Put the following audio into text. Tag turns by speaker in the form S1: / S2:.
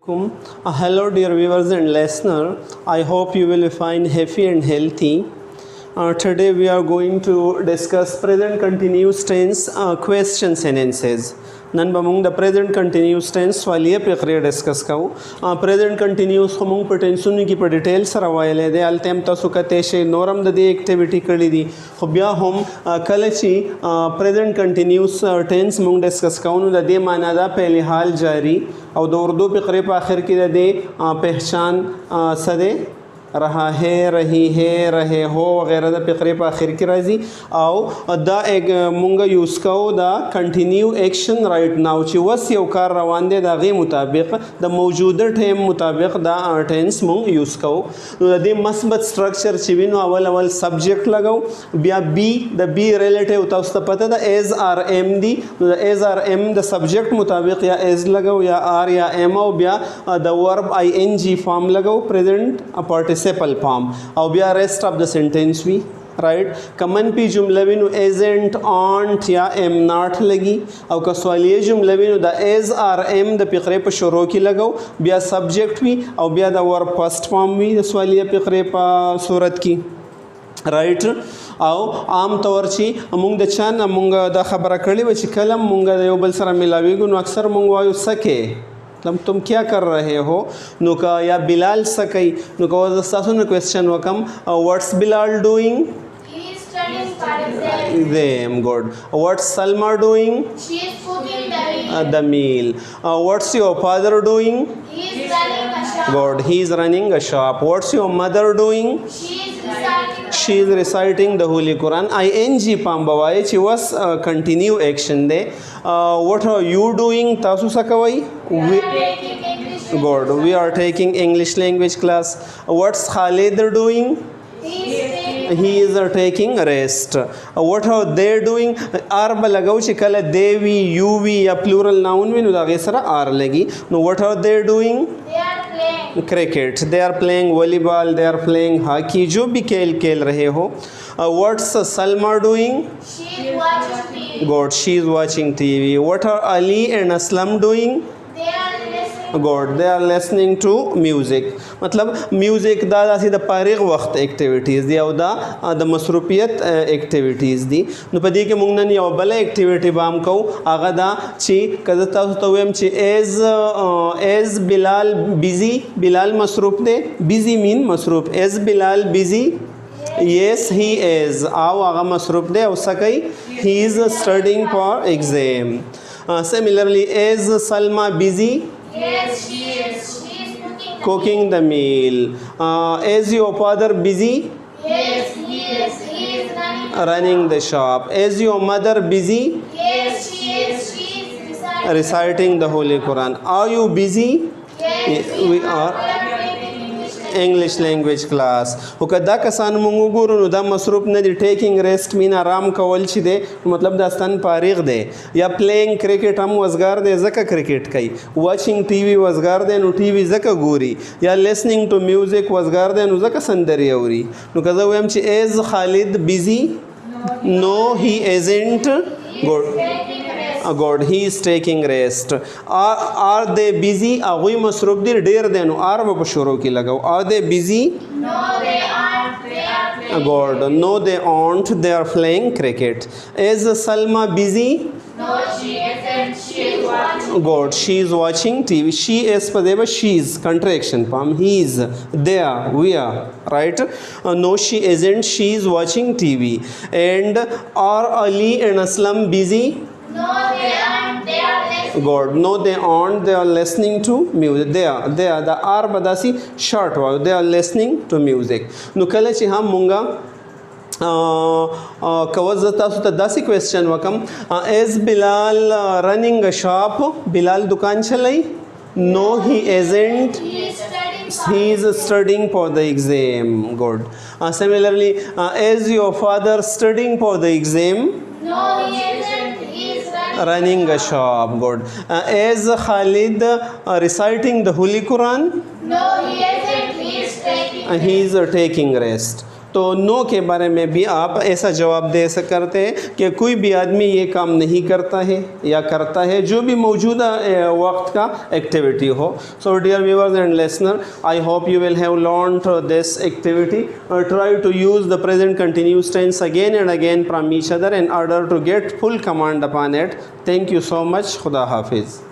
S1: Hello dear viewers and listener, I hope you will find happy and healthy. Today we are going to discuss present continuous tense questions and answers. नन बमुंग द present continuous tense वाली प्रक्रिया discuss काऊ present continuous हमंग पर टेंसुन की पर डिटेल्स रवायले दे अलतेम तसु कतेशे नोरम द दे एक्टिविटी कड़ी दी खबिया हम कलची प्रेजेंट कंटिन्यूस टेंस मंग डिस्कस काऊ द दे माना दा पहले हाल जारी और दो उर्दू प्रक्रिया पर आखिर की द दे पहचान सदे रहा है, रही है, रहे हो वगैरह द पिकरे पर आखिर की राजी आओ द एक मुंगा यूज़ करो the continue action right now ची वस यो कार रवान दे द गे मुताबिक द मौजूदा टाइम मुताबिक द टेंस मुंग यूज़ करो द दे मस्बत स्ट्रक्चर चिविन अवल अवल सब्जेक्ट लगाओ बिया बी द बी रिलेटिव ता उस पता द एज आर एम दी द एज आर एम द सब्जेक्ट मुताबिक या एज लगाओ या आर या एम आओ बिया the verb I N G form लगाओ प्रेजेंट पार्टिसिपल फॉर्म और बिया रेस्ट ऑफ द सेंटेंस भी राइट कमन पी जुमले भी नु एजेंट ऑन्ट या एम नॉट लगी और कसवालिये जुमले भी नु द एज आर एम द पिकरे पर शुरू की लगाओ बिया सब्जेक्ट भी और बिया द वर्ब फर्स्ट फॉर्म भी द सवालिये पिकरे पर सूरत की राइट आओ आम तौर ची मुंग द चन मुंग द खबर कड़ी वची कलम मुंग द योबल सरा मिलावी गुन अक्सर मुंग वायु सके तुम क्या कर रहे हो नुका या बिलाल सकई नुका वजह क्वेश्चन वकम what's Bilal doing
S2: He is studying for exam.
S1: them good what's Salma doing
S2: She is cooking the meal.
S1: the meal what's your father doing
S2: He is running a shop.
S1: good he is running a shop what's your mother doing
S2: She is reciting.
S1: she is reciting the holy Quran ing pambawai chi was continue action de what are you doing tasu sakawai
S2: We are taking English.
S1: good we are taking English language class what's Khalid doing
S2: He is
S1: taking rest what are they doing arb lagau chi kala devi yuvi ya plural noun में नुदा गेसरा are लगी no what are they doing
S2: They are playing.
S1: cricket they are playing volleyball they are playing hockey जो भी खेल रहे हो what's Salma doing
S2: She is watching TV.
S1: good she is watching TV what are Ali and Aslam doing
S2: They are listening.
S1: God they are listening to music मतलब music दा see the पारिग वक्त activities दी और the मसरूफियत activities दी नु पदी के मुंगन या बला activity balm को आगा दा ची कज़ता तो वेम ची एज बिलाल बिजी बिलाल मसरूफ दे बिजी मीन मसरूफ is Bilal busy yes he is आओ आगा मसरूफ दे उसकई he is studying for exam similarly is Salma busy
S2: Yes, she is. She is
S1: cooking the meal is your father busy
S2: Yes, he is. He is running.
S1: running the shop is your mother busy
S2: Yes, she is. She is reciting.
S1: reciting the holy Quran are you busy
S2: Yes,
S1: we are
S2: taking English language.
S1: English language class وکدا کسان مونږ ګورو نو دا مصروف نه دي ټیکنګ ریسټ مین آرام کول چې دی مطلب دا ستن فارغ دی یا پلیینګ کرکټ هم وزګار دی زکه کرکټ کوي واچینګ ټي وی وزګار دی نو ټي وی زکه ګوري یا لیسنینګ ټو میوزیک وزګار دی نو زکه سندري اوري نو کزه ویم چې از خالد بیزی no he isn't good God he is taking rest are they busy اغوی مصروف دي ډیر دی نو آر په شروع کې لګاو are they busy
S2: No, they aren't. They are playing.
S1: God no they aren't they are playing cricket is Salma busy
S2: No, she isn't. She is watching.
S1: God she is watching TV she is padeva she is contraction form he is there we are right no she isn't she is watching TV and are Ali and Aslam busy
S2: No, they aren't. They are listening.
S1: God no they aren't they are listening to music they are the are badasi short wow they are listening to music no kala chi ham munga कवज़ तासु त दासी question वकम is Bilal running a shop Bilal दुकान चलाई no he isn't
S2: He is studying. for-
S1: he is studying for the exam good similarly is your father studying for the exam
S2: No, he isn't. He is running.
S1: running a shop good is Khalid reciting the Holy Quran
S2: No, he isn't. He is taking.
S1: he is taking rest तो no के बारे में भी आप ऐसा जवाब दे सकते हैं कि कोई भी आदमी ये काम नहीं करता है या करता है, जो भी मौजूदा वक्त का एक्टिविटी हो. So dear viewers and listener, I hope you will have learned this activity. Try to use the present continuous tense again and again from each other in order to get full command upon it. Thank you so much. Khuda Hafiz.